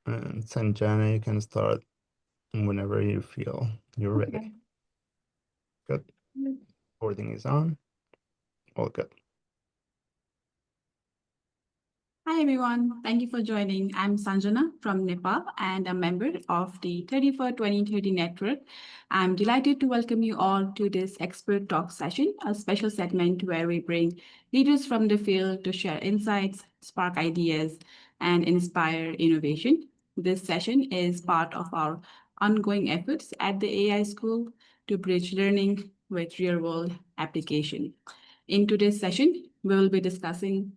And Sanjana, you can start whenever you feel you're ready. Okay. Good. Recording is on. All good. Hi, everyone. Thank you for joining. I'm Sanjana from Nepal and a member of the 34 2030 network. I'm delighted to welcome you all to this expert talk session, a special segment where we bring leaders from the field to share insights, spark ideas, and inspire innovation. This session is part of our ongoing efforts at the AI School to bridge learning with real-world application. In today's session, we will be discussing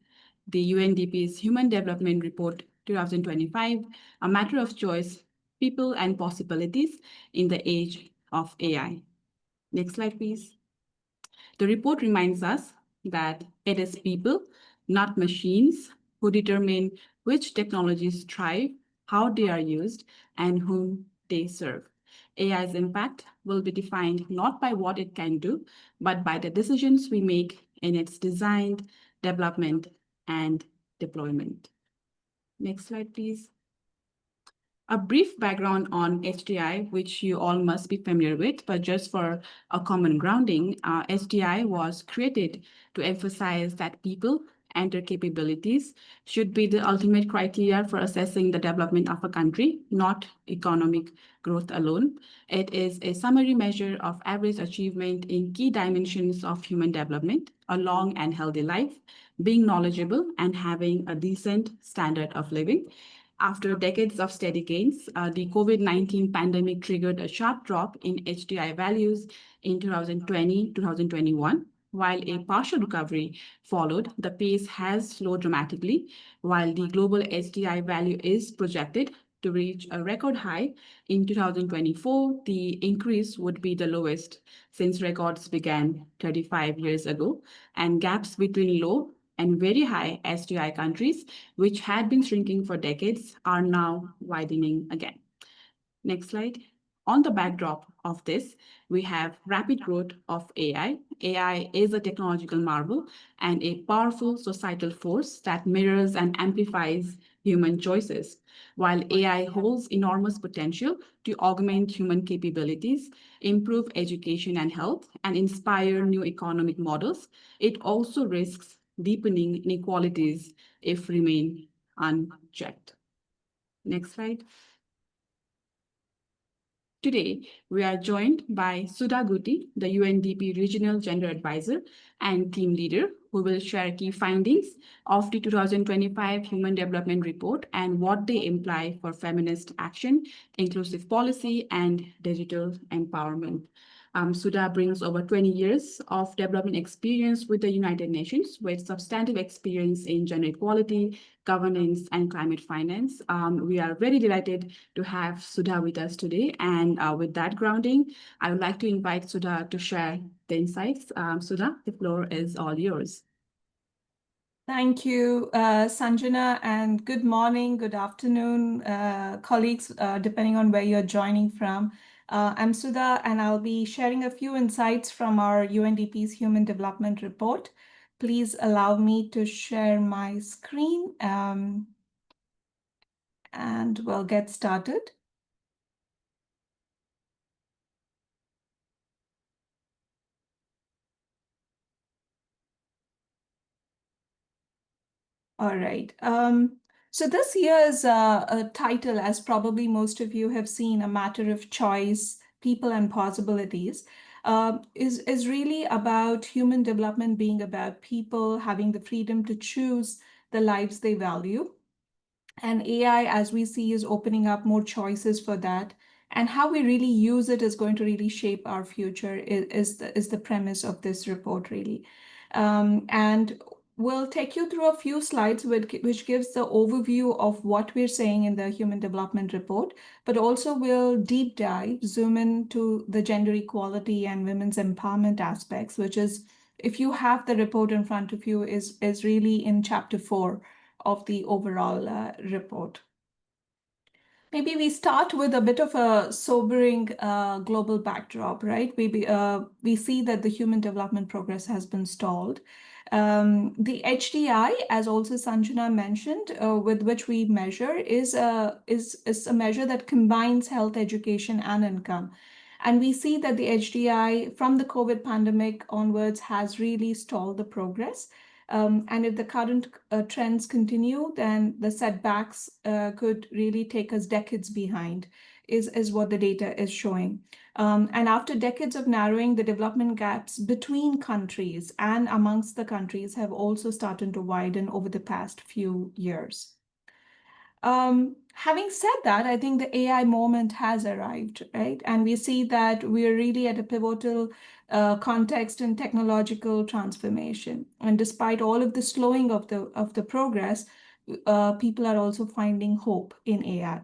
the UNDP's Human Development Report 2025, a matter of choice, people and possibilities in the age of AI. Next slide, please. The report reminds us that it is people, not machines, who determine which technologies thrive, how they are used, and whom they serve. AI's impact will be defined not by what it can do, but by the decisions we make in its design, development, and deployment. Next slide, please. A brief background on HDI, which you all must be familiar with, but just for a common grounding, HDI was created to emphasize that people and their capabilities should be the ultimate criteria for assessing the development of a country, not economic growth alone. It is a summary measure of average achievement in key dimensions of human development, a long and healthy life, being knowledgeable, and having a decent standard of living. After decades of steady gains, the COVID-19 pandemic triggered a sharp drop in HDI values in 2020-2021. While a partial recovery followed, the pace has slowed dramatically. While the global HDI value is projected to reach a record high in 2024, the increase would be the lowest since records began 35 years ago, and gaps between low and very high SDI countries, which had been shrinking for decades, are now widening again. Next slide. On the backdrop of this, we have rapid growth of AI. AI is a technological marvel and a powerful societal force that mirrors and amplifies human choices. While AI holds enormous potential to augment human capabilities, improve education and health, and inspire new economic models, it also risks deepening inequalities if remain unchecked. Next slide. Today, we are joined by Sudha Gooty, the UNDP Regional Gender Advisor and Team Leader, who will share key findings of the 2025 Human Development Report and what they imply for feminist action, inclusive policy, and digital empowerment. Sudha brings over 20 years of development experience with the United Nations, with substantive experience in gender equality, governance, and climate finance. We are very delighted to have Sudha with us today. And with that grounding, I would like to invite Sudha to share the insights. Sudha, the floor is all yours. Thank you, Sanjana, and good morning, good afternoon, colleagues, depending on where you're joining from. I'm Sudha, and I'll be sharing a few insights from our UNDP's Human Development Report. Please allow me to share my screen, and we'll get started. All right. So this year's a title, as probably most of you have seen, A Matter of Choice, People and Possibilities, is really about human development being about people having the freedom to choose the lives they value. And AI, as we see, is opening up more choices for that. And how we really use it is going to really shape our future is the premise of this report, really. And we'll take you through a few slides which gives the overview of what we're saying in the Human Development Report, but also we'll deep dive, zoom into the gender equality and women's empowerment aspects, which is, if you have the report in front of you, is really in chapter 4 of the overall report. Maybe we start with a bit of a sobering global backdrop, right? We see that the human development progress has been stalled. The HDI, as also Sanjana mentioned, with which we measure, is a measure that combines health, education, and income. And we see that the HDI from the COVID pandemic onwards has really stalled the progress. And if the current trends continue, then the setbacks could really take us decades behind, is what the data is showing. And after decades of narrowing, the development gaps between countries and amongst the countries have also started to widen over the past few years. Having said that, I think the AI moment has arrived, right? And we see that we're really at a pivotal context in technological transformation. And despite all of the slowing of the progress, people are also finding hope in AI.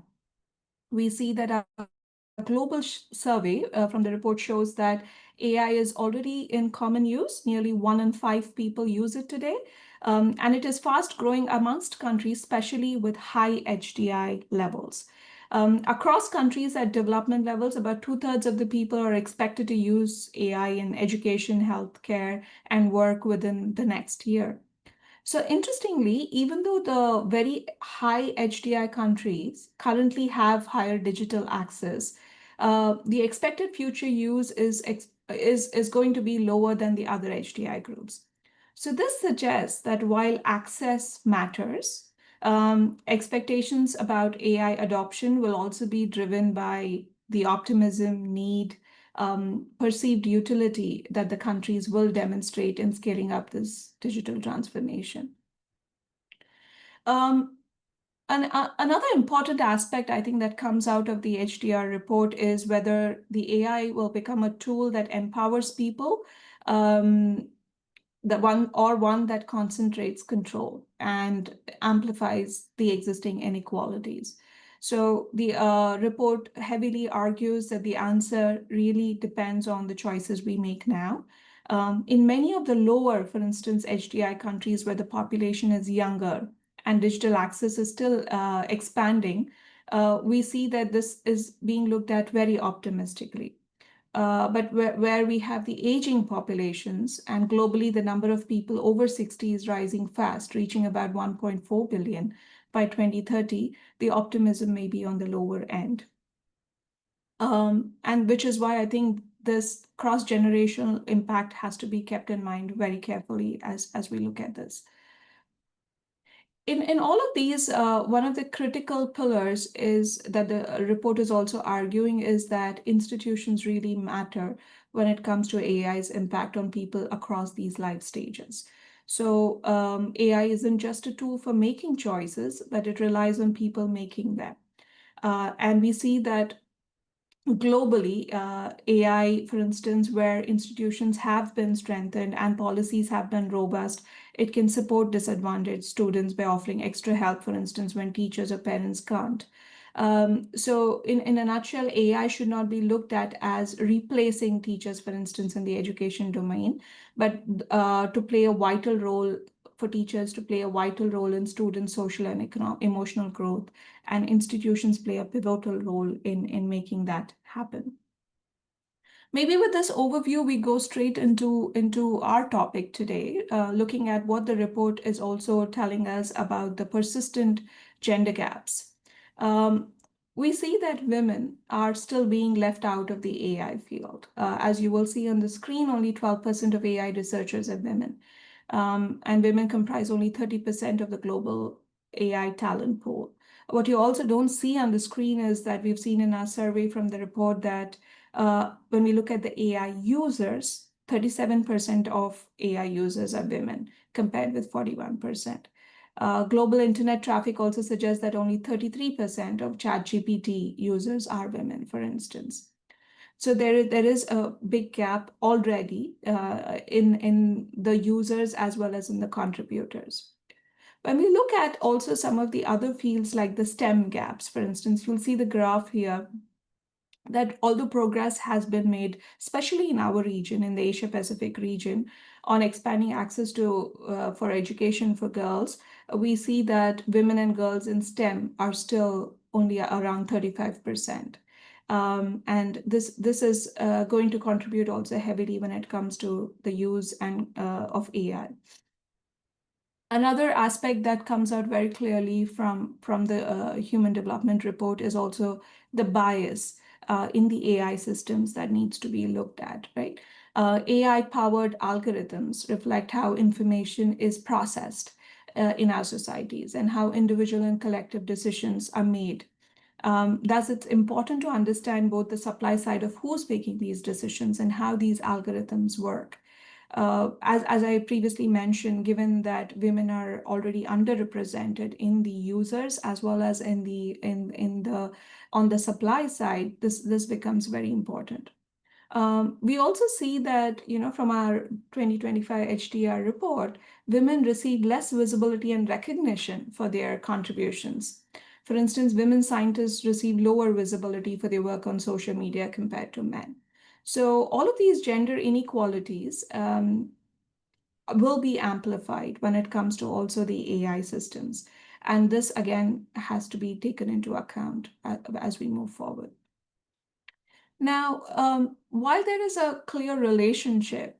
We see that a global survey from the report shows that AI is already in common use. Nearly 1 in 5 people use it today. And it is fast growing amongst countries, especially with high HDI levels. Across countries at development levels, about 2/3 of the people are expected to use AI in education, healthcare, and work within the next year. So interestingly, even though the very high HDI countries currently have higher digital access, the expected future use is going to be lower than the other HDI groups. So this suggests that while access matters, expectations about AI adoption will also be driven by the optimism, need, perceived utility that the countries will demonstrate in scaling up this digital transformation. Another important aspect, I think, that comes out of the HDR report is whether the AI will become a tool that empowers people, one that concentrates control and amplifies the existing inequalities. So the report heavily argues that the answer really depends on the choices we make now. In many of the lower, for instance, HDI countries where the population is younger and digital access is still expanding, we see that this is being looked at very optimistically. But where we have the aging populations, and globally the number of people over 60 is rising fast, reaching about 1.4 billion by 2030, the optimism may be on the lower end. And which is why I think this cross-generational impact has to be kept in mind very carefully as we look at this. In all of these, one of the critical pillars is that the report is also arguing is that institutions really matter when it comes to AI's impact on people across these life stages. So AI isn't just a tool for making choices, but it relies on people making them. And we see that globally, AI, for instance, where institutions have been strengthened and policies have been robust, it can support disadvantaged students by offering extra help, for instance, when teachers or parents can't. So in a nutshell, AI should not be looked at as replacing teachers, for instance, in the education domain, but to play a vital role for teachers to play a vital role in students' social and emotional growth, and institutions play a pivotal role in making that happen. Maybe with this overview, we go straight into our topic today, looking at what the report is also telling us about the persistent gender gaps. We see that women are still being left out of the AI field. As you will see on the screen, only 12% of AI researchers are women. And women comprise only 30% of the global AI talent pool. What you also don't see on the screen is that we've seen in our survey from the report that when we look at the AI users, 37% of AI users are women, compared with 41%. Global internet traffic also suggests that only 33% of ChatGPT users are women, for instance. So there is a big gap already in the users as well as in the contributors. When we look at also some of the other fields like the STEM gaps, for instance, you'll see the graph here that although progress has been made, especially in our region, in the Asia Pacific region, on expanding access to for education for girls, we see that women and girls in STEM are still only around 35%. And this is going to contribute also heavily when it comes to the use of AI. Another aspect that comes out very clearly from the Human Development Report is also the bias in the AI systems that needs to be looked at, right? AI-powered algorithms reflect how information is processed in our societies and how individual and collective decisions are made. Thus, it's important to understand both the supply side of who's making these decisions and how these algorithms work. As I previously mentioned, given that women are already underrepresented in the users as well as on the supply side, this becomes very important. We also see that, from our 2025 HDR report, women receive less visibility and recognition for their contributions. For instance, women scientists receive lower visibility for their work on social media compared to men. So all of these gender inequalities will be amplified when it comes to also the AI systems. And this, again, has to be taken into account as we move forward. Now, while there is a clear relationship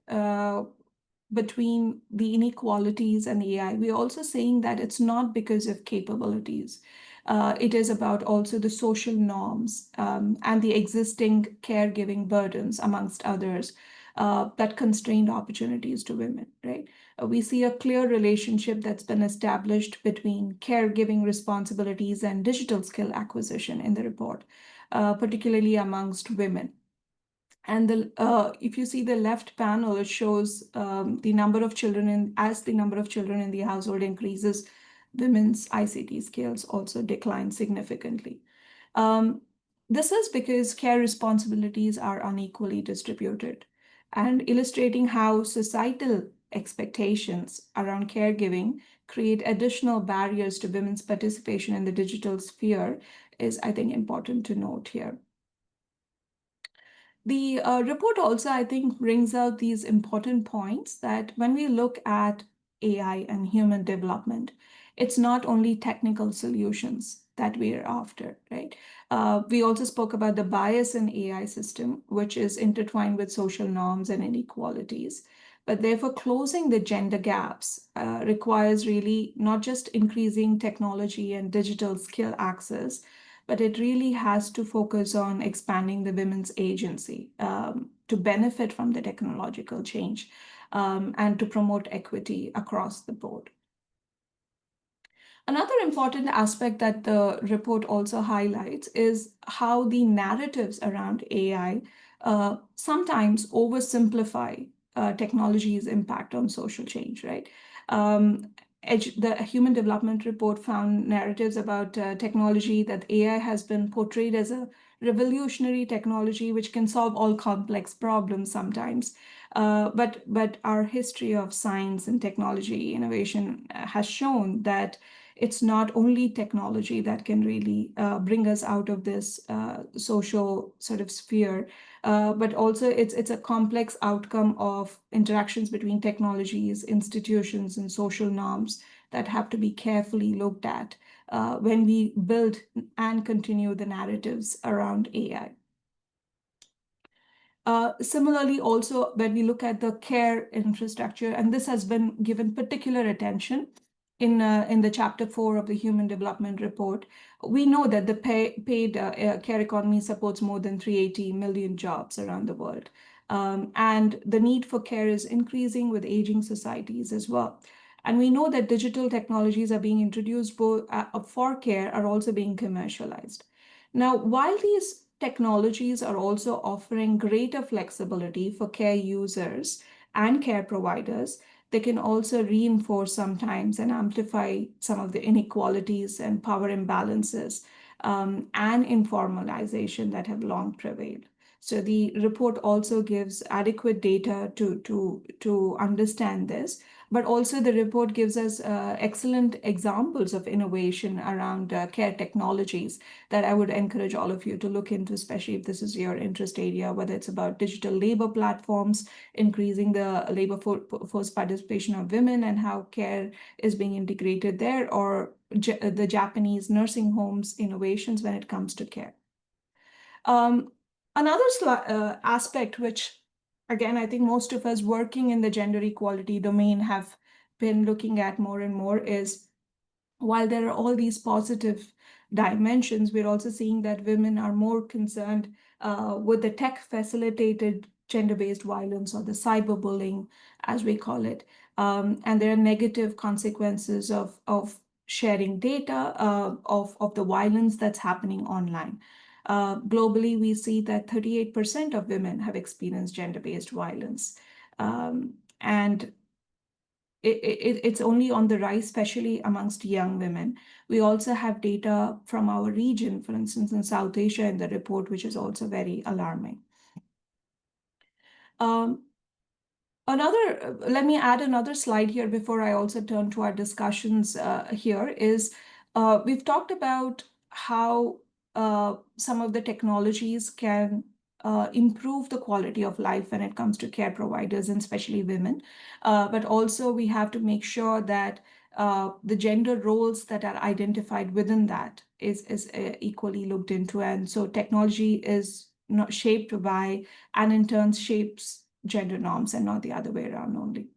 between the inequalities and AI, we're also saying that it's not because of capabilities. It is about also the social norms and the existing caregiving burdens, amongst others, that constrained opportunities to women, right? We see a clear relationship that's been established between caregiving responsibilities and digital skill acquisition in the report, particularly amongst women. And if you see the left panel, it shows the number of children as the number of children in the household increases, women's ICT skills also decline significantly. This is because care responsibilities are unequally distributed, and illustrating how societal expectations around caregiving create additional barriers to women's participation in the digital sphere is, I think, important to note here. The report also, I think, brings out these important points that when we look at AI and human development, it's not only technical solutions that we are after, right? We also spoke about the bias in AI system, which is intertwined with social norms and inequalities. But therefore, closing the gender gaps requires really not just increasing technology and digital skill access, but it really has to focus on expanding the women's agency to benefit from the technological change and to promote equity across the board. Another important aspect that the report also highlights is how the narratives around AI sometimes oversimplify technology's impact on social change, right? The Human Development Report found narratives about technology that AI has been portrayed as a revolutionary technology which can solve all complex problems sometimes. But our history of science and technology innovation has shown that it's not only technology that can really bring us out of this social sort of sphere, but also it's a complex outcome of interactions between technologies, institutions, and social norms that have to be carefully looked at when we build and continue the narratives around AI. Similarly, also, when we look at the care infrastructure, and this has been given particular attention in the chapter 4 of the Human Development Report, we know that the paid care economy supports more than 380 million jobs around the world. And the need for care is increasing with aging societies as well. And we know that digital technologies are being introduced for care are also being commercialized. Now, while these technologies are also offering greater flexibility for care users and care providers, they can also reinforce sometimes and amplify some of the inequalities and power imbalances and informalization that have long prevailed. So the report also gives adequate data to understand this, but also the report gives us excellent examples of innovation around care technologies that I would encourage all of you to look into, especially if this is your interest area, whether it's about digital labor platforms, increasing the labor force participation of women and how care is being integrated there, or the Japanese nursing homes innovations when it comes to care. Another aspect, which again, I think most of us working in the gender equality domain have been looking at more and more, is while there are all these positive dimensions, we're also seeing that women are more concerned with the tech-facilitated gender-based violence, or the cyberbullying, as we call it. And there are negative consequences of sharing data of the violence that's happening online. Globally, we see that 38% of women have experienced gender-based violence. And it's only on the rise, especially amongst young women. We also have data from our region, for instance, in South Asia in the report, which is also very alarming. Let me add another slide here before I also turn to our discussions here, is we've talked about how some of the technologies can improve the quality of life when it comes to care providers, and especially women. But also we have to make sure that the gender roles that are identified within that is equally looked into. And so technology is not shaped by, and in turn shapes gender norms, and not the other way around only.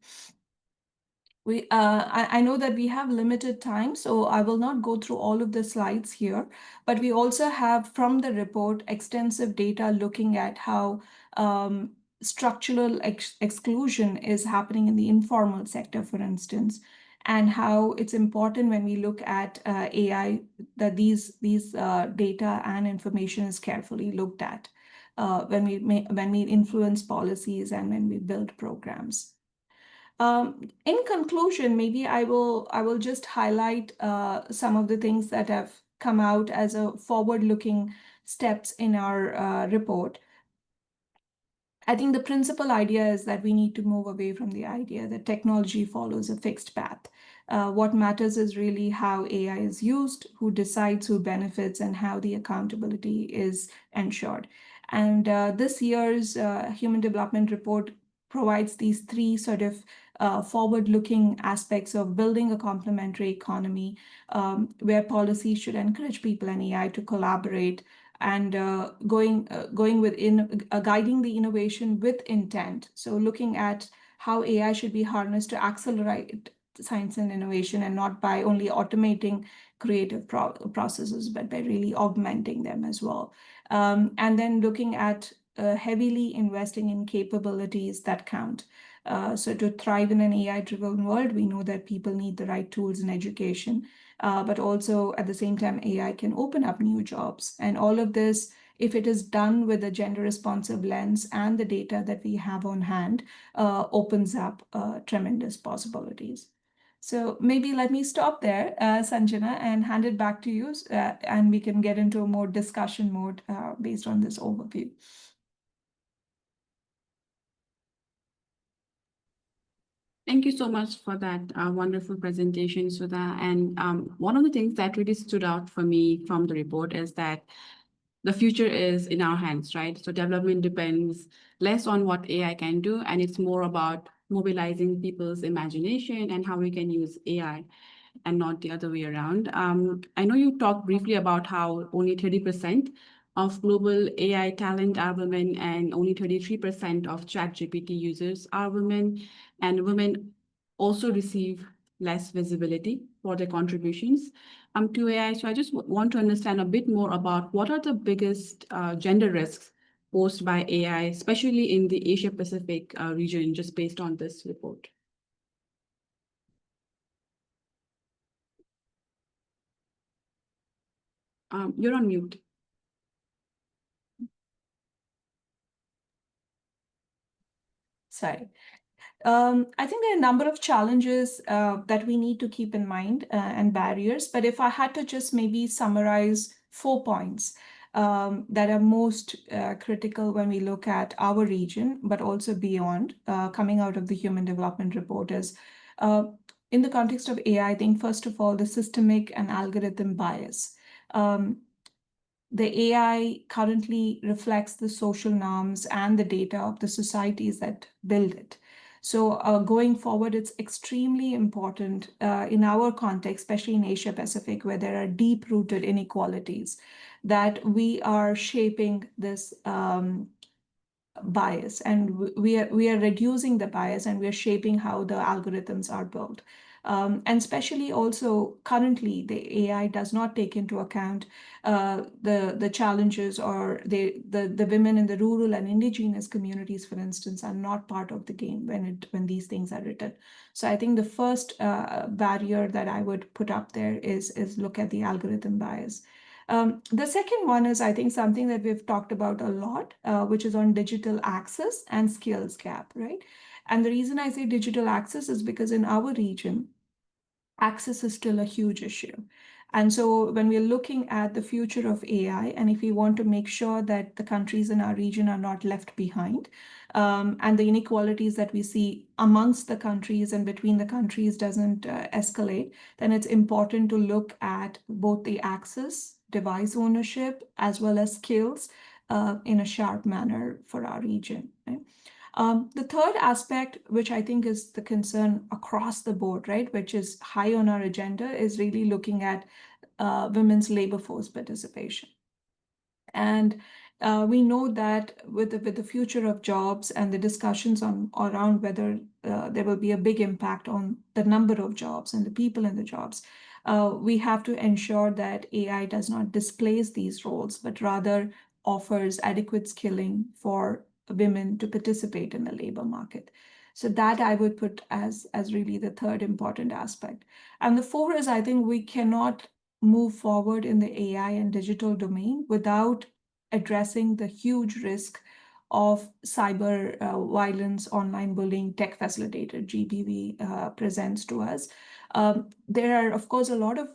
I know that we have limited time, so I will not go through all of the slides here, but we also have from the report extensive data looking at how structural exclusion is happening in the informal sector, for instance, and how it's important when we look at AI that these data and information is carefully looked at when we influence policies and when we build programs. In conclusion, maybe I will just highlight some of the things that have come out as a forward-looking steps in our report. I think the principal idea is that we need to move away from the idea that technology follows a fixed path. What matters is really how AI is used, who decides, who benefits, and how the accountability is ensured. And this year's Human Development Report provides these three sort of forward-looking aspects of building a complementary economy, where policy should encourage people and AI to collaborate, and guiding the innovation with intent. So looking at how AI should be harnessed to accelerate science and innovation, and not by only automating creative processes, but by really augmenting them as well. And then looking at heavily investing in capabilities that count. So to thrive in an AI-driven world, we know that people need the right tools and education, but also at the same time, AI can open up new jobs. And all of this, if it is done with a gender-responsive lens and the data that we have on hand, opens up tremendous possibilities. So maybe let me stop there, Sanjana, and hand it back to you, and we can get into a more discussion mode based on this overview. Thank you so much for that wonderful presentation, Sudha. And one of the things that really stood out for me from the report is that the future is in our hands, right? So development depends less on what AI can do, and it's more about mobilizing people's imagination and how we can use AI, and not the other way around. I know you talked briefly about how only 30% of global AI talent are women, and only 33% of ChatGPT users are women, and women also receive less visibility for their contributions to AI. So I just want to understand a bit more about what are the biggest gender risks posed by AI, especially in the Asia Pacific region, just based on this report. You're on mute. Sorry. I think there are a number of challenges that we need to keep in mind and barriers. But if I had to just maybe summarize 4 points, that are most critical when we look at our region, but also beyond, coming out of the Human Development Report is, in the context of AI, I think, first of all, the systemic and algorithm bias. The AI currently reflects the social norms and the data of the societies that build it. So going forward, it's extremely important in our context, especially in Asia Pacific, where there are deep-rooted inequalities, that we are shaping this bias, and we are reducing the bias, and we are shaping how the algorithms are built. And especially also currently, the AI does not take into account the challenges, or the women in the rural and indigenous communities, for instance, are not part of the game when these things are written. So I think the first barrier that I would put up there is look at the algorithm bias. The second one is, I think, something that we've talked about a lot, which is on digital access and skills gap, right? And the reason I say digital access is because in our region, access is still a huge issue. And so when we're looking at the future of AI, and if we want to make sure that the countries in our region are not left behind, and the inequalities that we see amongst the countries and between the countries doesn't escalate, then it's important to look at both the access, device ownership, as well as skills in a sharp manner for our region, right? The third aspect, which I think is the concern across the board, right, which is high on our agenda, is really looking at women's labor force participation. And we know that with the future of jobs and the discussions around whether there will be a big impact on the number of jobs and the people in the jobs, we have to ensure that AI does not displace these roles, but rather offers adequate skilling for women to participate in the labor market. So that I would put as really the third important aspect. And the fourth is, I think we cannot move forward in the AI and digital domain without addressing the huge risk of cyber violence, online bullying, tech facilitated GBV presents to us. There are, of course, a lot of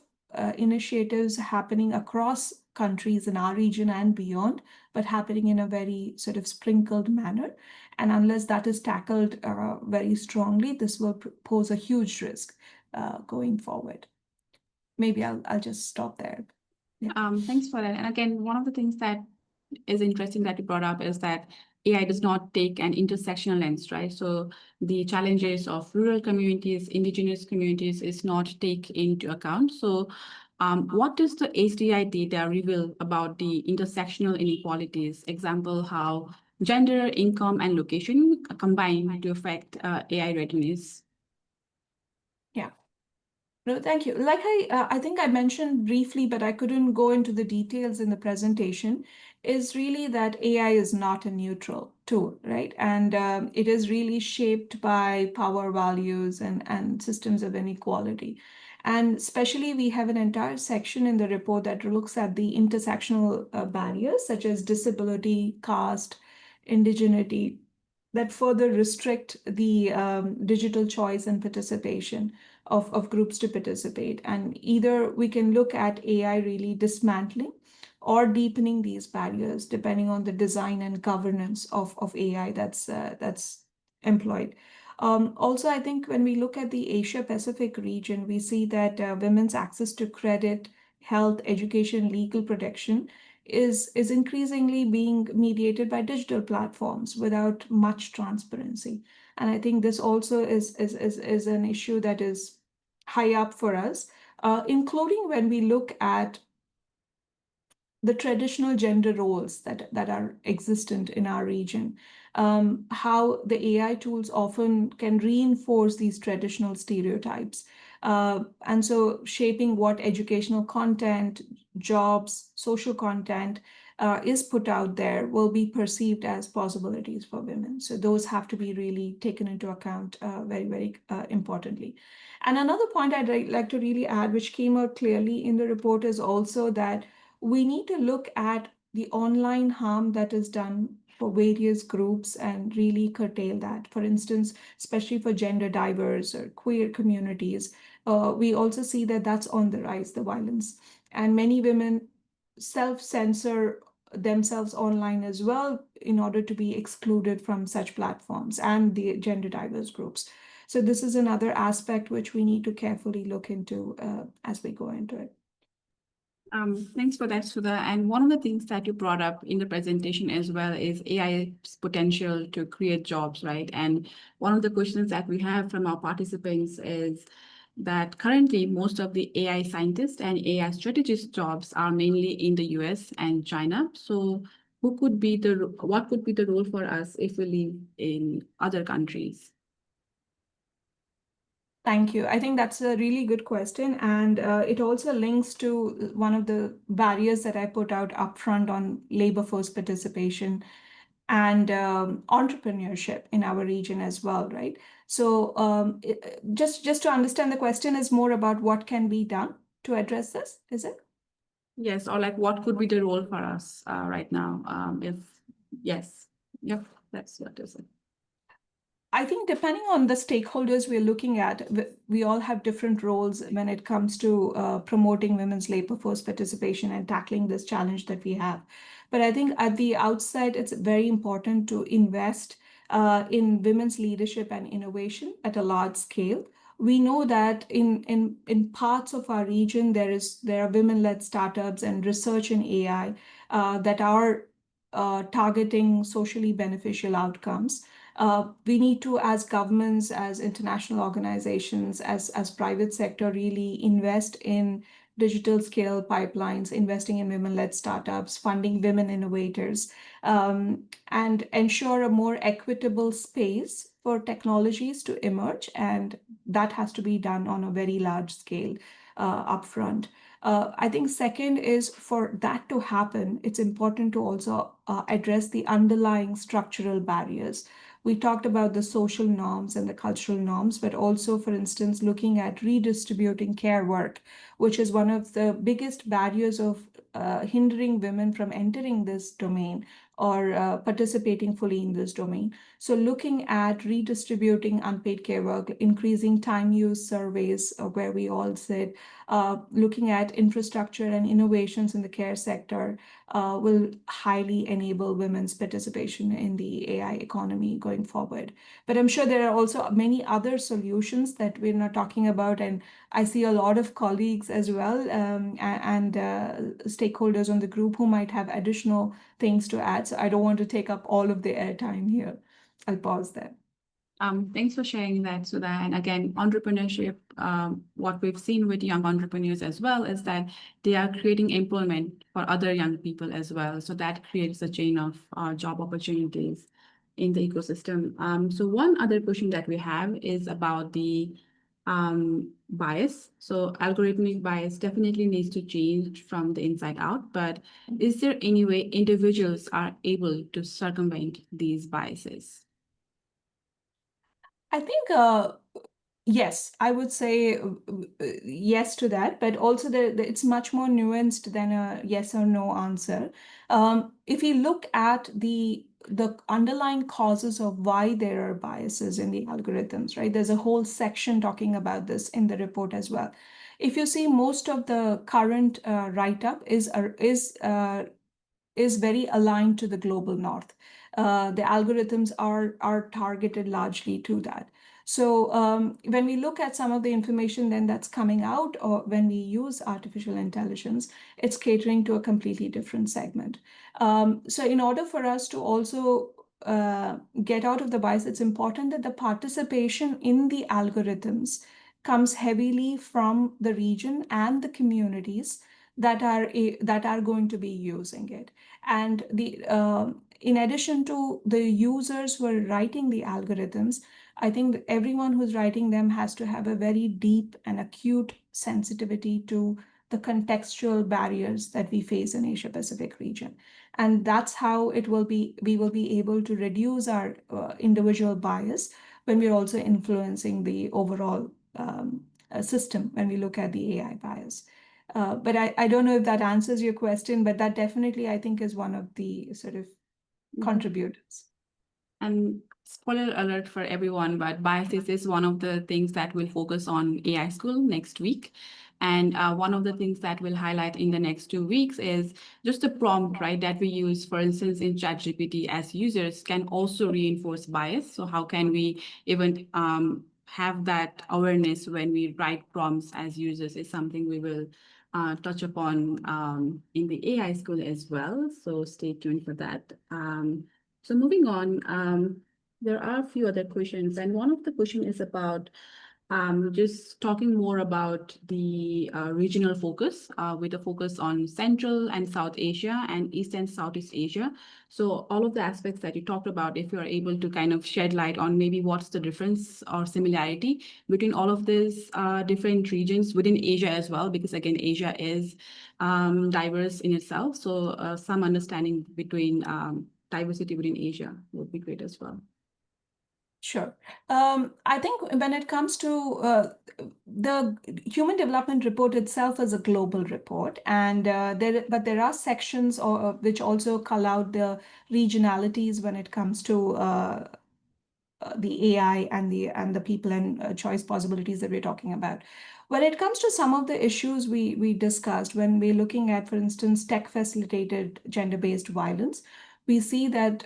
initiatives happening across countries in our region and beyond, but happening in a very sort of sprinkled manner. And unless that is tackled very strongly, this will pose a huge risk going forward. Maybe I'll just stop there. Yeah. Thanks for that. And again, one of the things that is interesting that you brought up is that AI does not take an intersectional lens, right? So the challenges of rural communities, indigenous communities is not taken into account. So what does the HDI data reveal about the intersectional inequalities? Example, how gender, income, and location combine to affect AI readiness? Yeah. No, thank you. Like I think I mentioned briefly, but I couldn't go into the details in the presentation, is really that AI is not a neutral tool, right? And it is really shaped by power values and systems of inequality. And especially we have an entire section in the report that looks at the intersectional barriers, such as disability, caste, indigeneity, that further restrict the digital choice and participation of groups to participate. And either we can look at AI really dismantling or deepening these barriers, depending on the design and governance of AI that's employed. Also, I think when we look at the Asia Pacific region, we see that women's access to credit, health, education, legal protection is increasingly being mediated by digital platforms without much transparency. And I think this also is an issue that is high up for us, including when we look at the traditional gender roles that are existent in our region, how the AI tools often can reinforce these traditional stereotypes. And so shaping what educational content, jobs, social content is put out there will be perceived as possibilities for women. So those have to be really taken into account very, very importantly. And another point I'd like to really add, which came out clearly in the report, is also that we need to look at the online harm that is done for various groups and really curtail that. For instance, especially for gender diverse or queer communities, we also see that that's on the rise, the violence. And many women self-censor themselves online as well in order to be excluded from such platforms and the gender diverse groups. So this is another aspect which we need to carefully look into as we go into it. Thanks for that, Sudha. And one of the things that you brought up in the presentation as well is AI's potential to create jobs, right? And one of the questions that we have from our participants is that currently most of the AI scientists and AI strategist jobs are mainly in the US and China. So what could be the role for us if we live in other countries? Thank you. I think that's a really good question. And it also links to one of the barriers that I put out upfront on labor force participation and entrepreneurship in our region as well, right? So just to understand, the question is more about what can be done to address this, is it? Yes, or like what could be the role for us right now? Yes, yep, that's what is it. I think depending on the stakeholders we're looking at, we all have different roles when it comes to promoting women's labor force participation and tackling this challenge that we have. But I think at the outset, it's very important to invest in women's leadership and innovation at a large scale. We know that in parts of our region, there are women-led startups and research in AI that are targeting socially beneficial outcomes. We need to, as governments, as international organizations, as private sector, really invest in digital scale pipelines, investing in women-led startups, funding women innovators, and ensure a more equitable space for technologies to emerge. And that has to be done on a very large scale upfront. I think second is for that to happen, it's important to also address the underlying structural barriers. We talked about the social norms and the cultural norms, but also, for instance, looking at redistributing care work, which is one of the biggest barriers of hindering women from entering this domain or participating fully in this domain. So looking at redistributing unpaid care work, increasing time use surveys where we all sit, looking at infrastructure and innovations in the care sector will highly enable women's participation in the AI economy going forward. But I'm sure there are also many other solutions that we're not talking about. And I see a lot of colleagues as well and stakeholders on the group who might have additional things to add. So I don't want to take up all of the airtime here. I'll pause there. Thanks for sharing that, Sudha. And again, entrepreneurship, what we've seen with young entrepreneurs as well is that they are creating employment for other young people as well. So that creates a chain of job opportunities in the ecosystem. So one other question that we have is about the bias. So algorithmic bias definitely needs to change from the inside out, but is there any way individuals are able to circumvent these biases? I think yes, I would say yes to that, but also it's much more nuanced than a yes or no answer. If you look at the underlying causes of why there are biases in the algorithms, right? There's a whole section talking about this in the report as well. If you see, most of the current write-up is very aligned to the global north. The algorithms are targeted largely to that. So when we look at some of the information then that's coming out, or when we use artificial intelligence, it's catering to a completely different segment. So in order for us to also get out of the bias, it's important that the participation in the algorithms comes heavily from the region and the communities that are going to be using it. And in addition to the users who are writing the algorithms, I think that everyone who's writing them has to have a very deep and acute sensitivity to the contextual barriers that we face in Asia Pacific region. And that's how we will be able to reduce our individual bias when we're also influencing the overall system when we look at the AI bias. But I don't know if that answers your question, but that definitely, I think, is one of the sort of contributors. And spoiler alert for everyone, but biases is one of the things that we'll focus on AI School next week. And one of the things that we'll highlight in the next 2 weeks is just the prompt, right, that we use, for instance, in ChatGPT as users can also reinforce bias. So how can we even have that awareness when we write prompts as users is something we will touch upon in the AI school as well. So stay tuned for that. So moving on, there are a few other questions, and one of the questions is about just talking more about the regional focus with a focus on Central and South Asia and East and Southeast Asia. So all of the aspects that you talked about, if you're able to kind of shed light on maybe what's the difference or similarity between all of these different regions within Asia as well, because again, Asia is diverse in itself. So some understanding between diversity within Asia would be great as well. Sure. I think when it comes to the Human Development Report itself is a global report, and but there are sections which also call out the regionalities when it comes to the AI and the people and choice possibilities that we're talking about. When it comes to some of the issues we discussed, when we're looking at, for instance, tech-facilitated gender-based violence, we see that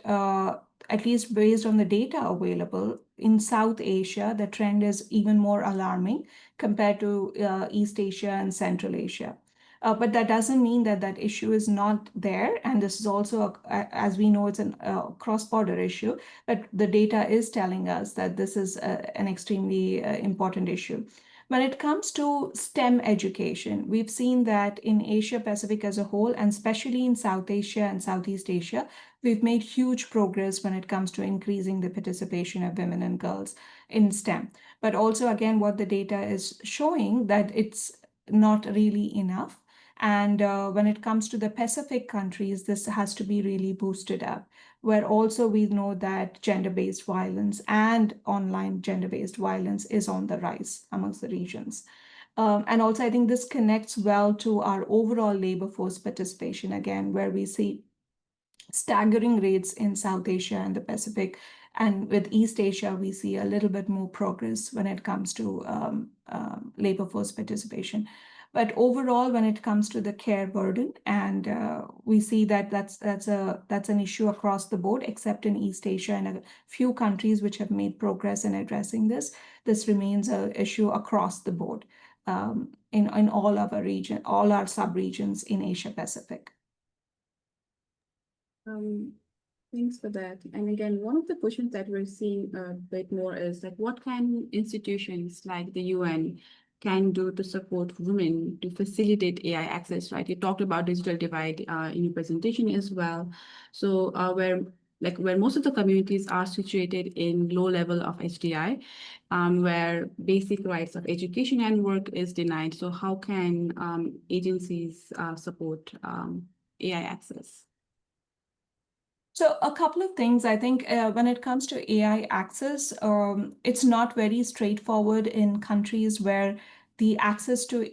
at least based on the data available in South Asia, the trend is even more alarming compared to East Asia and Central Asia. But that doesn't mean that that issue is not there. And this is also, as we know, it's a cross-border issue. But the data is telling us that this is an extremely important issue. When it comes to STEM education, we've seen that in Asia Pacific as a whole, and especially in South Asia and Southeast Asia, we've made huge progress when it comes to increasing the participation of women and girls in STEM. But also, again, what the data is showing that it's not really enough. And when it comes to the Pacific countries, this has to be really boosted up, where also we know that gender-based violence and online gender-based violence is on the rise amongst the regions. And also, I think this connects well to our overall labor force participation, again, where we see staggering rates in South Asia and the Pacific. And with East Asia, we see a little bit more progress when it comes to labor force participation. But overall, when it comes to the care burden, and we see that that's an issue across the board, except in East Asia and a few countries which have made progress in addressing this. This remains an issue across the board in all of our region, all our sub-regions in Asia Pacific. Thanks for that. And again, one of the questions that we're seeing a bit more is like, what can institutions like the UN can do to support women to facilitate AI access, right? You talked about digital divide in your presentation as well. So where most of the communities are situated in low level of HDI, where basic rights of education and work is denied. So how can agencies support AI access? So a couple of things, I think when it comes to AI access, it's not very straightforward in countries where the access to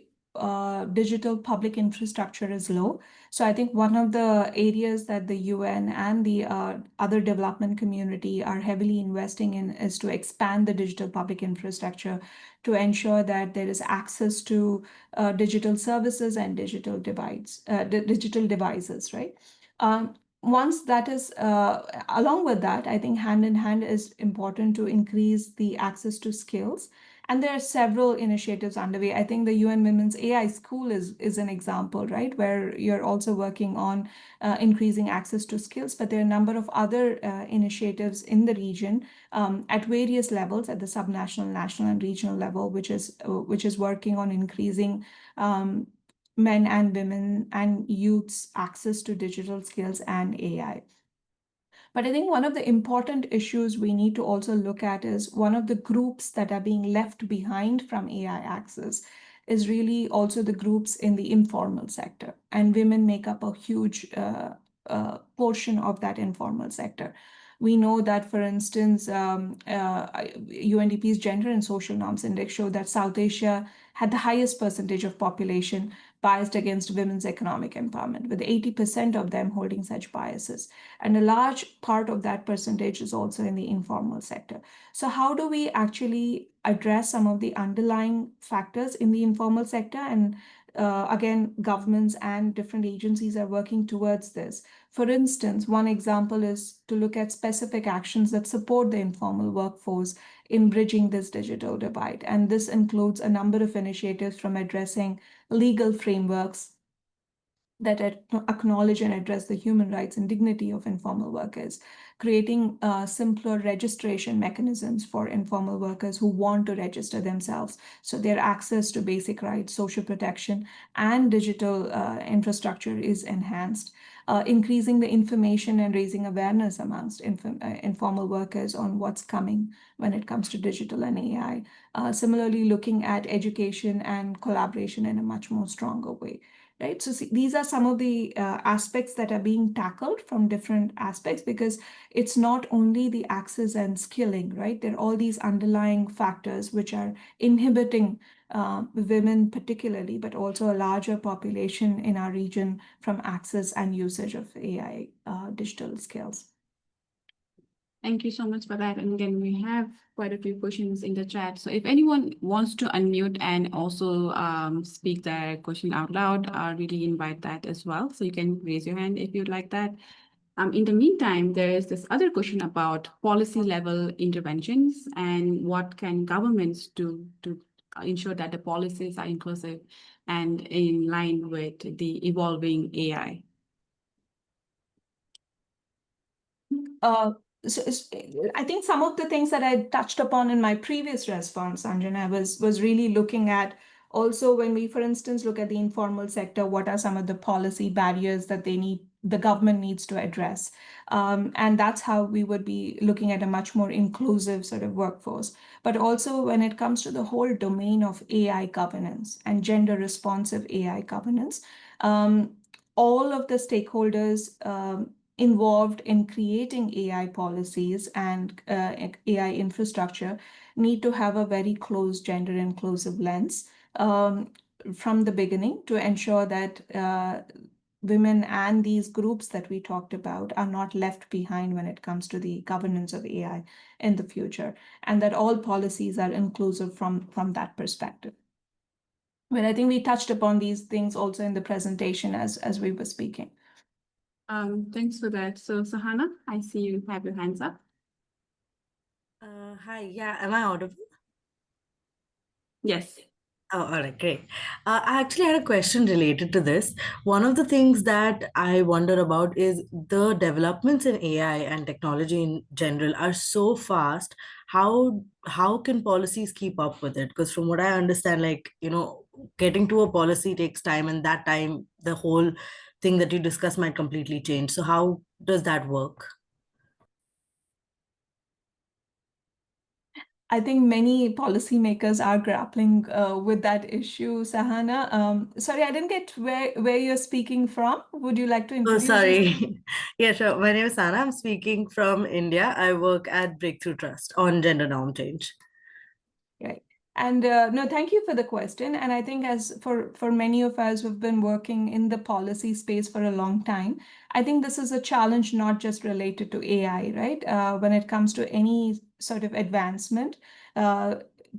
digital public infrastructure is low. So I think one of the areas that the UN and the other development community are heavily investing in is to expand the digital public infrastructure to ensure that there is access to digital services and digital devices, right? Once that is, along with that, I think hand in hand is important to increase the access to skills. And there are several initiatives underway. I think the UN Women's AI School is an example, right, where you're also working on increasing access to skills. But there are a number of other initiatives in the region at various levels, at the subnational, national, and regional level, which is working on increasing men and women and youth's access to digital skills and AI. But I think one of the important issues we need to also look at is one of the groups that are being left behind from AI access is really also the groups in the informal sector. And women make up a huge portion of that informal sector. We know that, for instance, UNDP's Gender and Social Norms Index showed that South Asia had the highest percentage of population biased against women's economic empowerment, with 80% of them holding such biases. And a large part of that percentage is also in the informal sector. So how do we actually address some of the underlying factors in the informal sector? And again, governments and different agencies are working towards this. For instance, one example is to look at specific actions that support the informal workforce in bridging this digital divide. And this includes a number of initiatives from addressing legal frameworks that acknowledge and address the human rights and dignity of informal workers, creating simpler registration mechanisms for informal workers who want to register themselves, so their access to basic rights, social protection, and digital infrastructure is enhanced. Increasing the information and raising awareness amongst informal workers on what's coming when it comes to digital and AI. Similarly, looking at education and collaboration in a much more stronger way. Right. So these are some of the aspects that are being tackled from different aspects, because it's not only the access and skilling, right? There are all these underlying factors which are inhibiting women particularly, but also a larger population in our region from access and usage of AI digital skills. Thank you so much for that. And again, we have quite a few questions in the chat. So if anyone wants to unmute and also speak their question out loud, I really invite that as well. So you can raise your hand if you'd like that. In the meantime, there is this other question about policy level interventions and what can governments do to ensure that the policies are inclusive and in line with the evolving AI. So I think some of the things that I touched upon in my previous response, Sanjana, was really looking at also when we, for instance, look at the informal sector, what are some of the policy barriers that the government needs to address? And that's how we would be looking at a much more inclusive sort of workforce. But also when it comes to the whole domain of AI governance and gender responsive AI governance, all of the stakeholders involved in creating AI policies and AI infrastructure need to have a very close gender inclusive lens from the beginning to ensure that women and these groups that we talked about are not left behind when it comes to the governance of AI in the future, and that all policies are inclusive from that perspective. But I think we touched upon these things also in the presentation as we were speaking. Thanks for that. So Sahana, I see you have your hands up. Hi, yeah, am I audible? Yes. Oh, all right, great. I actually had a question related to this. One of the things that I wonder about is the developments in AI and technology in general are so fast. How can policies keep up with it? Because from what I understand, like, getting to a policy takes time, and that time the whole thing that you discuss might completely change. So how does that work? I think many policymakers are grappling with that issue, Sahana. Sorry, I didn't get where you're speaking from. Would you like to Oh, introduce yourself? sorry. Yeah, sure. My name is Sana. I'm speaking from India. I work at Breakthrough Trust on gender norm change. Right. And no, thank you for the question. And I think as for many of us who've been working in the policy space for a long time, I think this is a challenge not just related to AI, right? When it comes to any sort of advancement,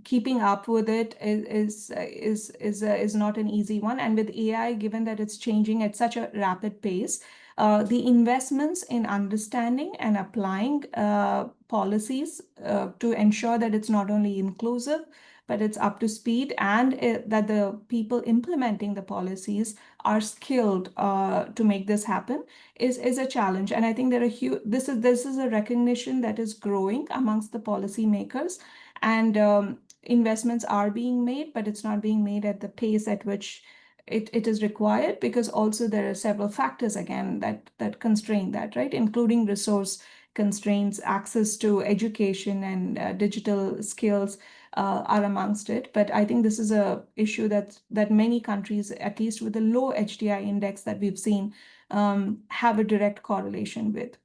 keeping up with it is not an easy one. And with AI, given that it's changing at such a rapid pace, the investments in understanding and applying policies to ensure that it's not only inclusive, but it's up to speed, and that the people implementing the policies are skilled to make this happen is a challenge. And I think there are this is a recognition that is growing amongst the policymakers, and investments are being made, but it's not being made at the pace at which it is required, because also there are several factors again that constrain that, right? Including resource constraints, access to education and digital skills are amongst it. But I think this is a issue that many countries, at least with the low HDI index that we've seen, have a direct correlation with.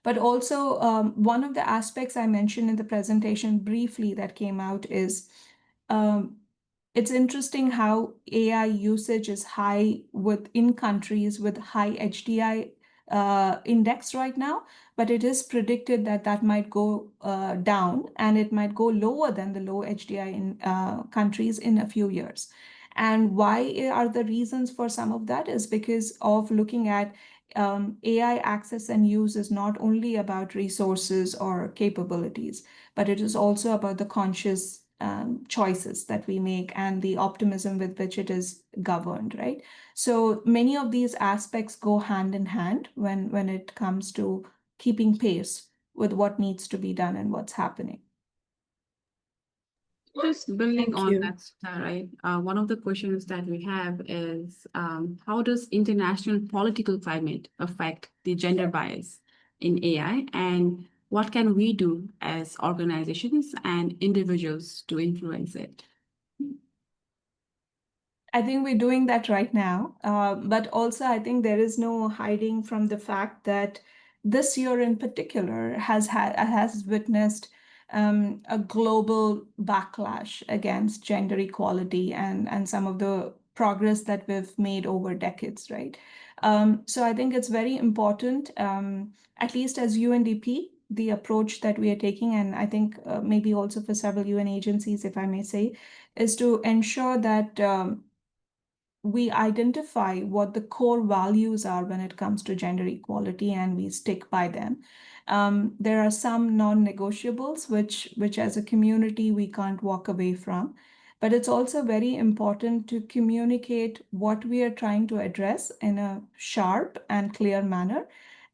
But also, one of the aspects I mentioned in the presentation briefly that came out is it's interesting how AI usage is high in countries with high HDI index right now, but it is predicted that that might go down and it might go lower than the low HDI in countries in a few years. And why are the reasons for some of that is because of looking at AI access and use is not only about resources or capabilities, but it is also about the conscious choices that we make and the optimism with which it is governed, right? So many of these aspects go hand in hand when it comes to keeping pace with what needs to be done and what's happening. Just building Thank on you. that, Sudha, right? One of the questions that we have is how does international political climate affect the gender bias in AI, and what can we do as organizations and individuals to influence it? I think we're doing that right now. But also, I think there is no hiding from the fact that this year in particular has witnessed a global backlash against gender equality and some of the progress that we've made over decades, right? So I think it's very important, at least as UNDP, the approach that we are taking, and I think maybe also for several UN agencies, if I may say, is to ensure that we identify what the core values are when it comes to gender equality and we stick by them. There are some non-negotiables which as a community we can't walk away from, but it's also very important to communicate what we are trying to address in a sharp and clear manner,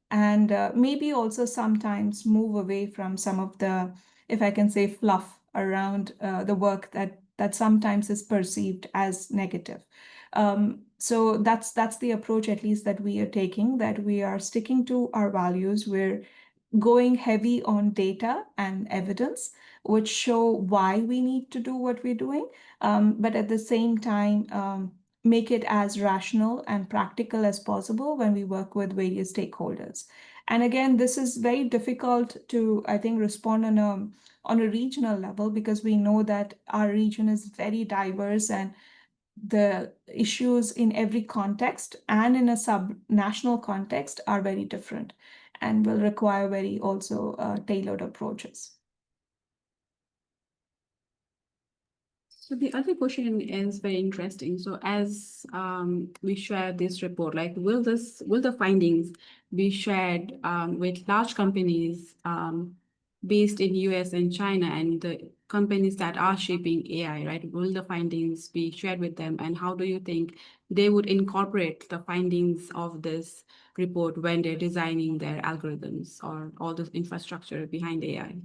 and maybe also sometimes move away from some of the, if I can say, fluff around the work that sometimes is perceived as negative. So that's the approach, at least, that we are taking, that we are sticking to our values. We're going heavy on data and evidence, which show why we need to do what we're doing, but at the same time, make it as rational and practical as possible when we work with various stakeholders. And again, this is very difficult to, I think, respond on a regional level, because we know that our region is very diverse and the issues in every context and in a sub-national context are very different and will require very also tailored approaches. So the other question is very interesting. So as we share this report, like will the findings be shared with large companies based in US and China and the companies that are shaping AI, right? Will the findings be shared with them? And how do you think they would incorporate the findings of this report when they're designing their algorithms or all the infrastructure behind AI?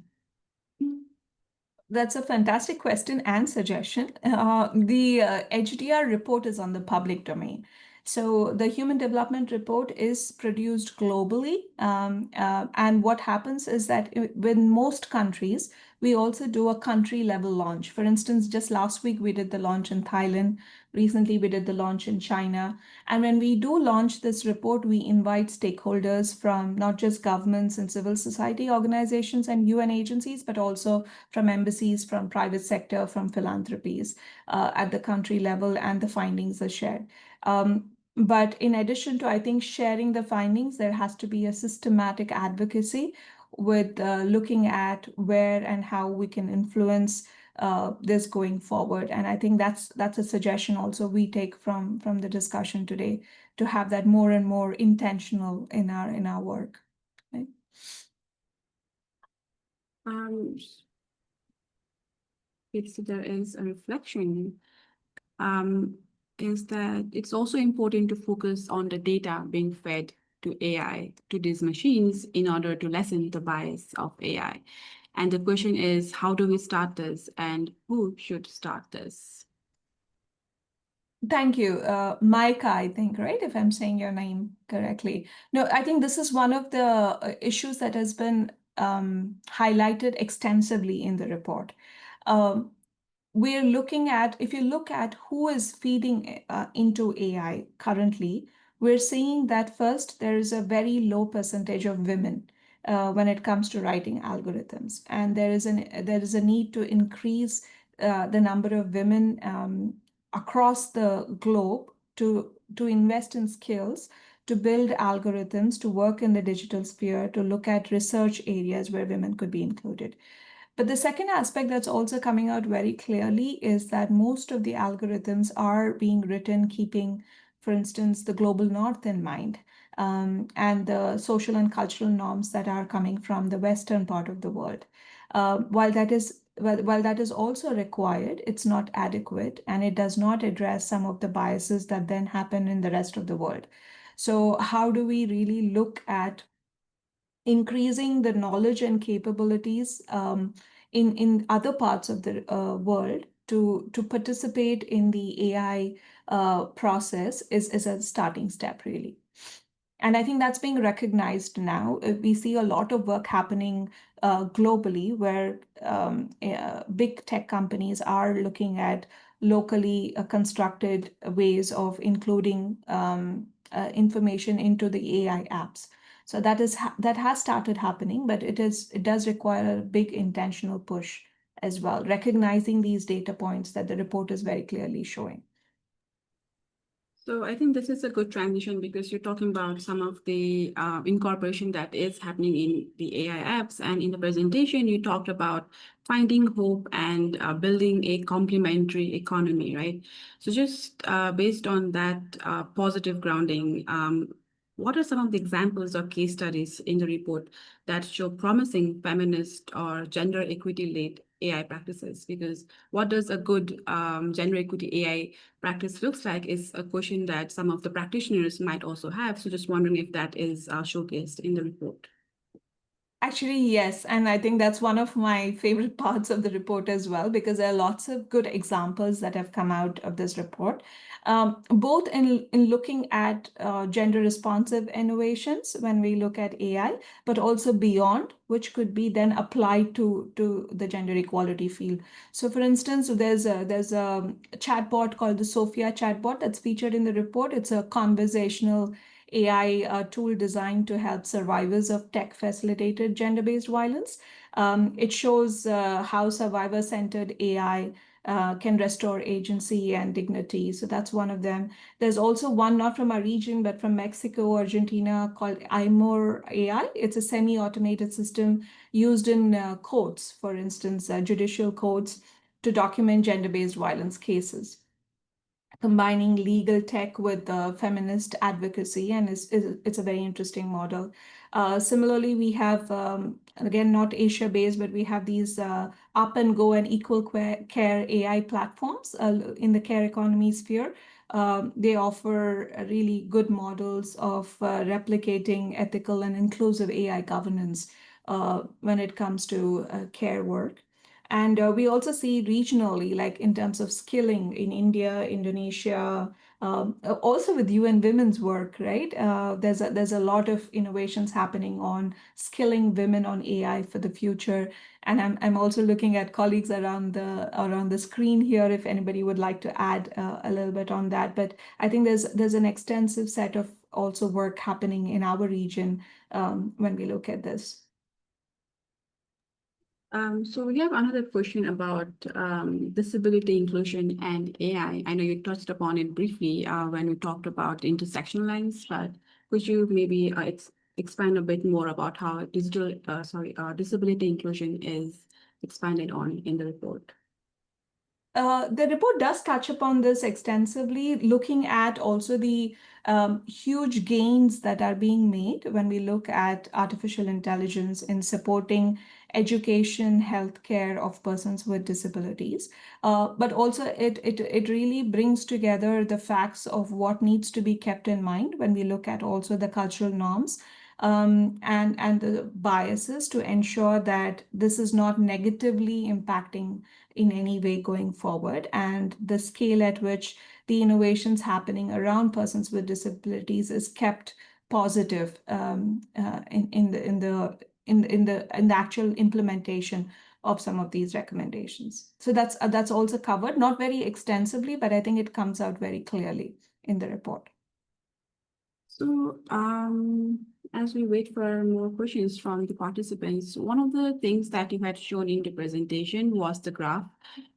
That's a fantastic question and suggestion. The HDR report is on the public domain. So the Human Development Report is produced globally. And what happens is that with most countries, we also do a country level launch. For instance, just last week, we did the launch in Thailand. Recently, we did the launch in China. And when we do launch this report, we invite stakeholders from not just governments and civil society organizations and UN agencies, but also from embassies, from private sector, from philanthropies at the country level, and the findings are shared. But in addition to, I think, sharing the findings, there has to be a systematic advocacy with looking at where and how we can influence this going forward. And I think that's a suggestion also we take from the discussion today, to have that more and more intentional in our work. Right? There is a reflection, is that it's also important to focus on the data being fed to AI, to these machines, in order to lessen the bias of AI. And the question is, how do we start this, and who should start this? Thank you. Micah, I think, right? If I'm saying your name correctly. No, I think this is one of the issues that has been highlighted extensively in the report. We're looking at, if you look at who is feeding into AI currently, we're seeing that first, there is a very low percentage of women when it comes to writing algorithms. And there is a need to increase the number of women across the globe to invest in skills, to build algorithms, to work in the digital sphere, to look at research areas where women could be included. But the second aspect that's also coming out very clearly is that most of the algorithms are being written keeping, for instance, the global north in mind, and the social and cultural norms that are coming from the western part of the world. While that is also required, it's not adequate, and it does not address some of the biases that then happen in the rest of the world. So how do we really look at increasing the knowledge and capabilities in other parts of the world to participate in the AI process is a starting step, really. And I think that's being recognized now. We see a lot of work happening globally where big tech companies are looking at locally constructed ways of including information into the AI apps. So that has started happening, but it does require a big intentional push as well, recognizing these data points that the report is very clearly showing. So I think this is a good transition because you're talking about some of the incorporation that is happening in the AI apps. And in the presentation, you talked about finding hope and building a complementary economy, right? So just based on that positive grounding, what are some of the examples or case studies in the report that show promising feminist or gender equity-led AI practices? Because what does a good gender equity AI practice looks like is a question that some of the practitioners might also have. So just wondering if that is showcased in the report. Actually, yes. And I think that's one of my favorite parts of the report as well, because there are lots of good examples that have come out of this report, both in looking at gender responsive innovations when we look at AI, but also beyond, which could be then applied to the gender equality field. So for instance, there's a chatbot called the Sophia chatbot that's featured in the report. It's a conversational AI tool designed to help survivors of tech-facilitated gender-based violence. It shows how survivor-centered AI can restore agency and dignity. So that's one of them. There's also one not from our region, but from Mexico, Argentina, called IMOR AI. It's a semi-automated system used in courts, for instance, judicial courts, to document gender-based violence cases, combining legal tech with feminist advocacy, and it's a very interesting model. Similarly, we have, again, not Asia-based, but we have these up and go and equal care AI platforms in the care economy sphere. They offer really good models of replicating ethical and inclusive AI governance when it comes to care work. And we also see regionally, like in terms of skilling in India, Indonesia, also with UN Women's work, right? There's a lot of innovations happening on skilling women on AI for the future. And I'm also looking at colleagues around the screen here, if anybody would like to add a little bit on that. But I think there's an extensive set of also work happening in our region when we look at this. So we have another question about disability inclusion and AI. I know you touched upon it briefly when we talked about intersectional lines, but could you maybe expand a bit more about how disability inclusion is expanded on in the report? The report does touch upon this extensively, looking at also the huge gains that are being made when we look at artificial intelligence in supporting education, healthcare of persons with disabilities. But also it really brings together the facts of what needs to be kept in mind when we look at also the cultural norms and the biases to ensure that this is not negatively impacting in any way going forward, and the scale at which the innovations happening around persons with disabilities is kept positive in the actual implementation of some of these recommendations. So that's also covered, not very extensively, but I think it comes out very clearly in the report. So as we wait for more questions from the participants, one of the things that you had shown in the presentation was the graph,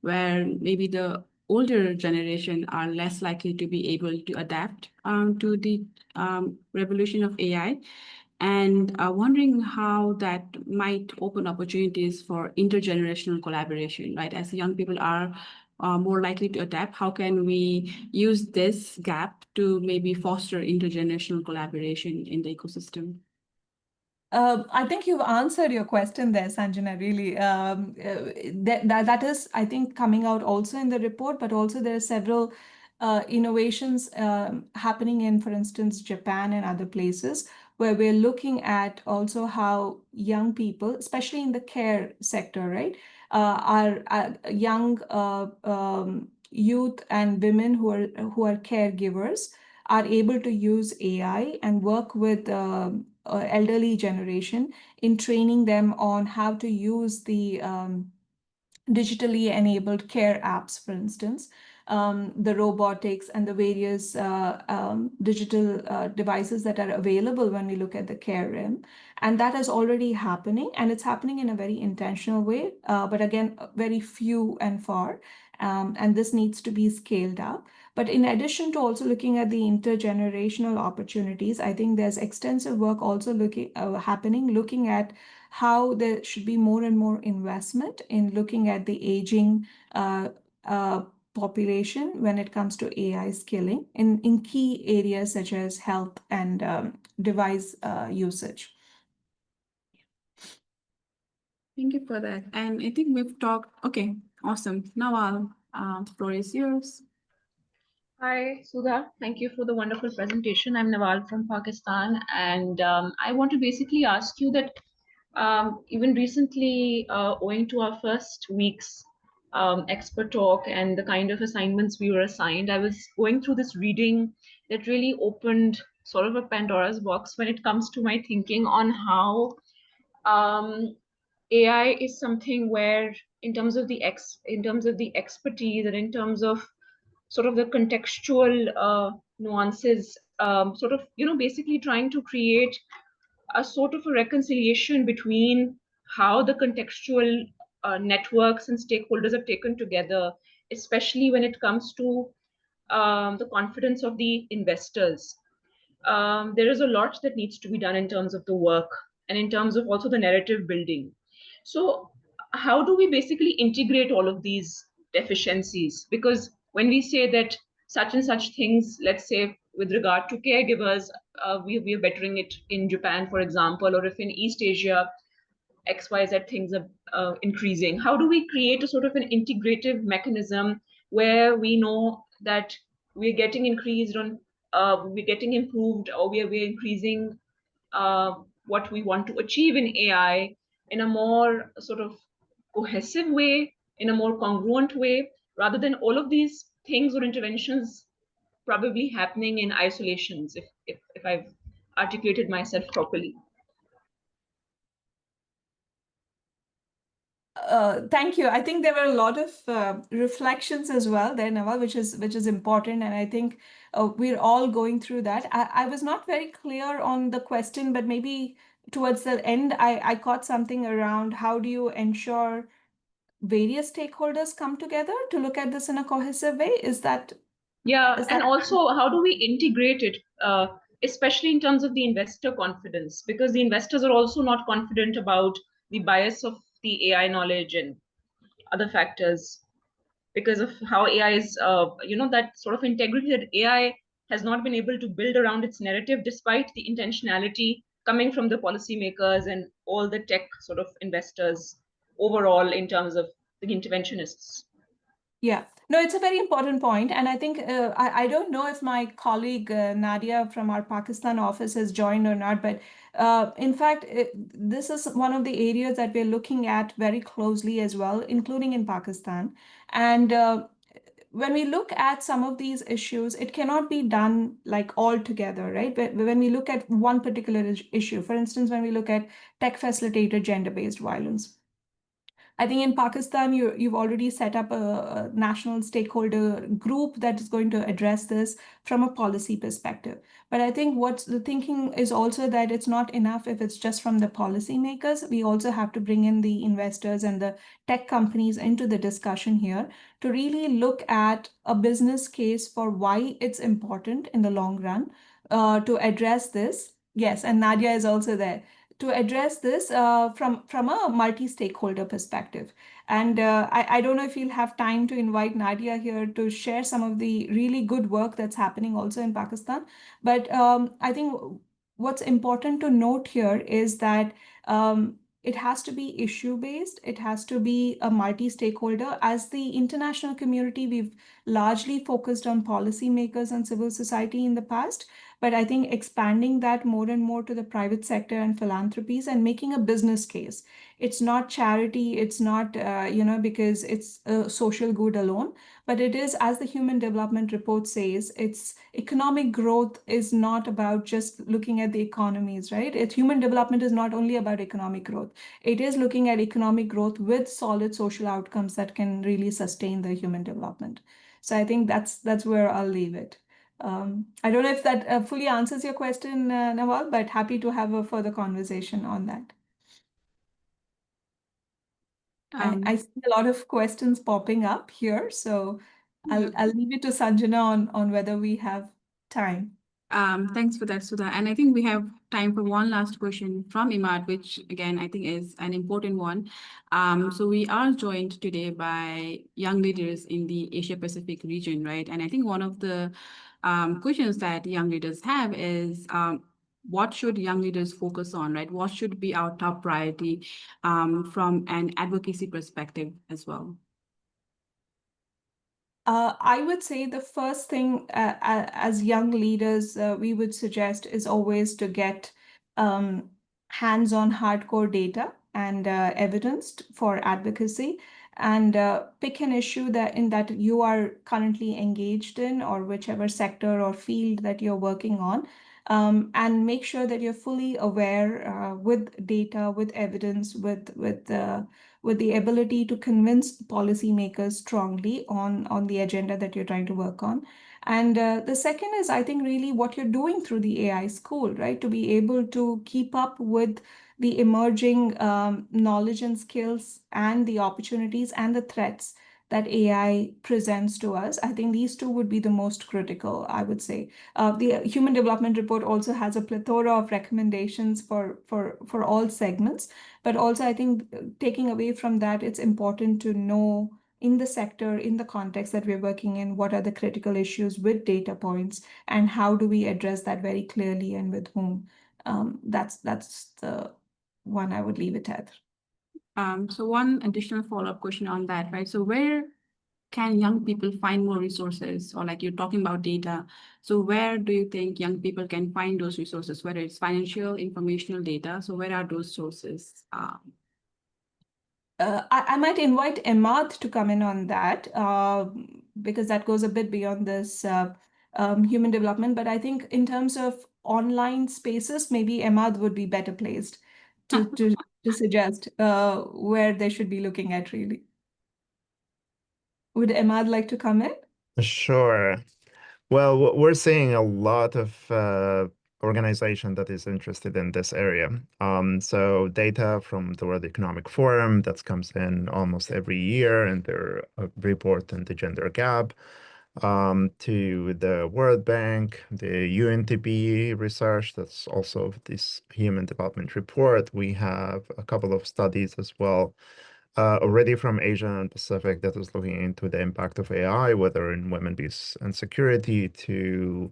where maybe the older generation are less likely to be able to adapt to the revolution of AI, and wondering how that might open opportunities for intergenerational collaboration, right? As young people are more likely to adapt, how can we use this gap to maybe foster intergenerational collaboration in the ecosystem? I think you've answered your question there, Sanjana, really. That is, I think, coming out also in the report, but also there are several innovations happening in, for instance, Japan and other places, where we're looking at also how young people, especially in the care sector, right, are young youth and women who are caregivers are able to use AI and work with elderly generation in training them on how to use the digitally enabled care apps, for instance, the robotics and the various digital devices that are available when we look at the care realm. And that is already happening, and it's happening in a very intentional way, but again, very few and far. And this needs to be scaled up. But in addition to also looking at the intergenerational opportunities, I think there's extensive work also happening, looking at how there should be more and more investment in looking at the aging population when it comes to AI skilling in key areas such as health and device usage. Thank you for that. And I think we've talked, okay, awesome. Now the floor is yours. Hi, Sudha. Thank you for the wonderful presentation. I'm Nawal from Pakistan, and I want to basically ask you that even recently, owing to our first week's expert talk and the kind of assignments we were assigned, I was going through this reading that really opened sort of a Pandora's box when it comes to my thinking on how AI is something where, in terms of the expertise and in terms of sort of the contextual nuances, sort of, basically trying to create a sort of a reconciliation between how the contextual networks and stakeholders have taken together, especially when it comes to the confidence of the investors. There is a lot that needs to be done in terms of the work and in terms of also the narrative building. So how do we basically integrate all of these deficiencies? Because when we say that such and such things, let's say with regard to caregivers, we are bettering it in Japan, for example, or if in East Asia, XYZ things are increasing. How do we create a sort of an integrative mechanism where we know that we're getting increased on, we're getting improved, or we're increasing what we want to achieve in AI in a more sort of cohesive way, in a more congruent way, rather than all of these things or interventions probably happening in isolations, if I've articulated myself properly. Thank you. I think there were a lot of reflections as well there, Nawal, which is important, and I think we're all going through that. I was not very clear on the question, but maybe towards the end, I caught something around how do you ensure various stakeholders come together to look at this in a cohesive way? Is that? Yeah, and also how do we integrate it, especially in terms of the investor confidence, because the investors are also not confident about the bias of the AI knowledge and other factors because of how AI is, that sort of integrity that AI has not been able to build around its narrative, despite the intentionality coming from the policymakers and all the tech sort of investors overall in terms of the interventionists. Yeah, no, it's a very important point. And I think, I don't know if my colleague Nadia from our Pakistan office has joined or not, but in fact, this is one of the areas that we're looking at very closely as well, including in Pakistan. And when we look at some of these issues, it cannot be done like all together, right? But when we look at one particular issue, for instance, when we look at tech facilitated gender-based violence, I think in Pakistan, you've already set up a national stakeholder group that is going to address this from a policy perspective. But I think what's the thinking is also that it's not enough if it's just from the policymakers. We also have to bring in the investors and the tech companies into the discussion here to really look at a business case for why it's important in the long run to address this. Yes, and Nadia is also there to address this from a multi-stakeholder perspective. And I don't know if you'll have time to invite Nadia here to share some of the really good work that's happening also in Pakistan. But I think what's important to note here is that it has to be issue-based. It has to be a multi-stakeholder. As the international community, we've largely focused on policymakers and civil society in the past. But I think expanding that more and more to the private sector and philanthropies and making a business case. It's not charity, it's not, because it's a social good alone, but it is, as the Human Development Report says, it's economic growth is not about just looking at the economies, right? Human development is not only about economic growth. It is looking at economic growth with solid social outcomes that can really sustain the human development. So I think that's where I'll leave it. I don't know if that fully answers your question, Nawal, but happy to have a further conversation on that. I see a lot of questions popping up here, so I'll leave it to Sanjana on whether we have time. Thanks for that, Sudha. And I think we have time for one last question from Imad, which again, I think is an important one. So we are joined today by young leaders in the Asia Pacific region, right? And I think one of the questions that young leaders have is, what should young leaders focus on, right? What should be our top priority from an advocacy perspective as well? I would say the first thing as young leaders we would suggest is always to get hands-on hardcore data and evidence for advocacy, and pick an issue that you are currently engaged in, or whichever sector or field that you're working on, and make sure that you're fully aware with data, with evidence, with the ability to convince policymakers strongly on the agenda that you're trying to work on. And the second is, I think, really what you're doing through the AI school, right? To be able to keep up with the emerging knowledge and skills and the opportunities and the threats that AI presents to us. I think these two would be the most critical, I would say. The Human Development Report also has a plethora of recommendations for all segments. But also, I think taking away from that, it's important to know in the sector, in the context that we're working in, what are the critical issues with data points, and how do we address that very clearly and with whom. That's the one I would leave it at. So one additional follow-up question on that, right? So where can young people find more resources? Or like you're talking about data. So where do you think young people can find those resources, whether it's financial, informational data? So where are those sources? I might invite Emad to come in on that because that goes a bit beyond this human development. But I think in terms of online spaces, maybe Emad would be better placed to suggest where they should be looking at, really. Would Emad like to come in? Sure. Well, we're seeing a lot of organization that is interested in this area. So data from the World Economic Forum that comes in almost every year, and their report on the gender gap, to the World Bank, the UNDP research, that's also this Human Development Report. We have a couple of studies as well already from Asia and Pacific that is looking into the impact of AI, whether in women, peace, and security, to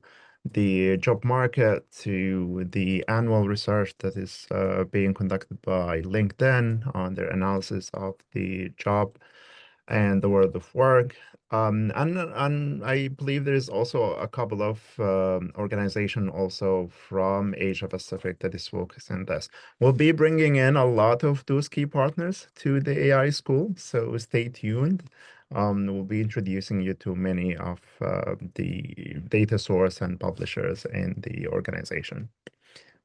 the job market, to the annual research that is being conducted by LinkedIn on their analysis of the job and the world of work. And I believe there is also a couple of organization also from Asia Pacific that is focused on this. We'll be bringing in a lot of those key partners to the AI school, so stay tuned. We'll be introducing you to many of the data source and publishers in the organization.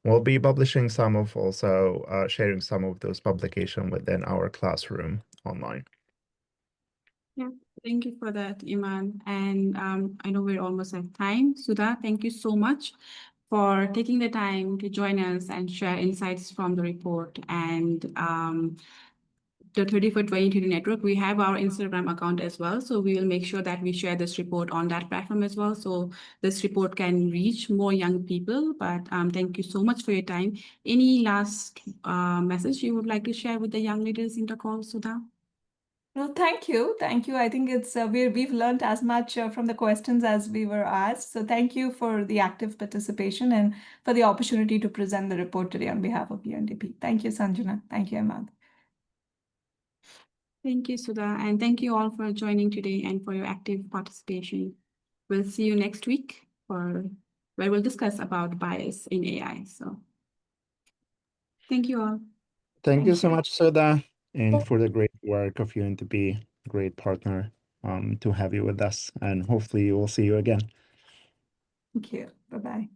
We'll be publishing some of also sharing some of those publications within our classroom online. Yeah, thank you for that, Iman. And I know we're almost at time. Sudha, thank you so much for taking the time to join us and share insights from the report and the 30for 2030 network. We have our Instagram account as well. So we will make sure that we share this report on that platform as well. So this report can reach more young people. But thank you so much for your time. Any last message you would like to share with the young leaders in the call, Sudha? No, thank you. Thank you. I think it's we've learned as much from the questions as we were asked. So thank you for the active participation and for the opportunity to present the report today on behalf of UNDP. Thank you, Sanjana. Thank you, Ahmad. Thank you, Sudha, and thank you all for joining today and for your active participation. We'll see you next week where we'll discuss about bias in AI. So thank you all. Thank you so much, Sudha, and for the great work of UNDP, great partner to have you with us, and hopefully we'll see you again. Thank you. Bye-bye.